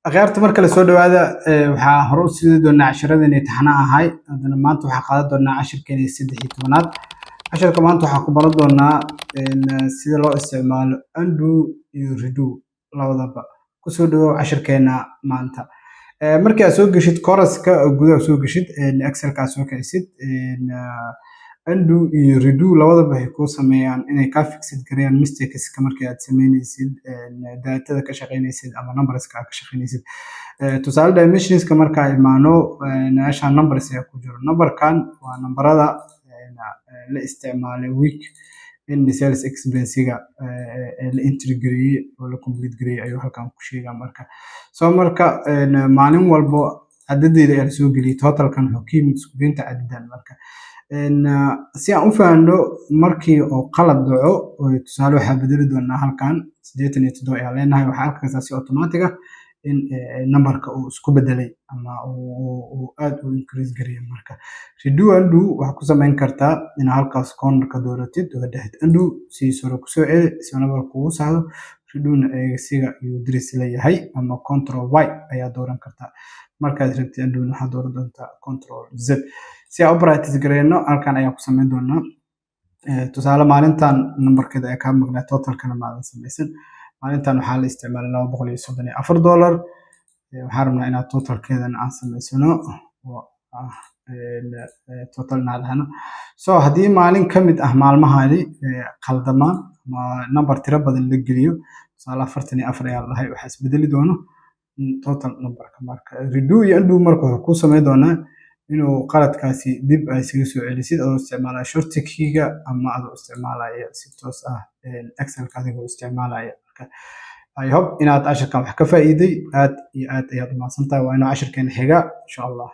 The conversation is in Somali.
akhyaarta marka la soo dhawaada waxaa hore u sii doonaa casharadeenii taxana ahay haddana maanta waxaa qaadan doonaa cashirkeenii 13aad casharka maanta waxaa ku baran doonaa sida loo isticmaalo undo iyo redo labadaba ku soo dhawow cashirkeena maanta markii aad soo gashid course-ka gudaha soo gashid excel-ka soo kicisid undo iyo redo labadaba waxay ku sameeyaan inay ka fixid gareeyaan mistakes-ka markii aad sameynaysid data ka shaqeynaysid ama numbers-ka ka shaqeynaysid tusaale dimensions-ka marka ay imaano meesha numbers ayaa ku jiro number-kan waa numberada la isticmaalay week in sales expense-ga la entry gareeyay oo la complete gareeyay ayuu halkan ku sheegaa marka maalin walbo cadadeeda ayaa soo geliyay totalkan wuxuu ka yimid isku geynta cadadan marka si aan u fahanno markii oo qalad dhaco tusaale waxaa bedeli doonaa halkan 87 ayaa leenahay waxaa arkaysaa si automatic ah in numberka uu isku bedelay ama uu aad u increase gareeyay marka redo undo waxa ku sameyn kartaa in halkaas corner-ka dooratid oo dhahid undo si soo ku soo celi si numberka uu saaro redona siga iyo diris leeyahay ama control y ayaa dooran kartaa markaad rabtid undo waxaad dooran doontaa control z si aan u practice gareeyno halkan ayaan ku sameyn doonaa tusaale maalintan numberkeeda ay ka maqnaa totalkana maadan sameysan maalintan waxaa la isticmaalay $234 waxaan rabnaa inaad totalkeedan aan sameysano total naadhano so haddii maalin ka mid ah maalmahaani qaldamaan ama number tiro badan la geliyo tusaale 44 ayaa lahay waxaa isbedeli doono total numberka marka redo iyo undo marka wuxuu ku sameyn doonaa inuu qaladkaasi dib ay isaga soo celisid oo isticmaalaya shortcut-kiga ama adoo isticmaalaya si toos ah excel-ka adigoo isticmaalaya marka I hope inaad cashirkan wax ka faa'iiday aad iyo aad ayaad u mahadsantahay waa inuu cashirkeena xiga insha Allah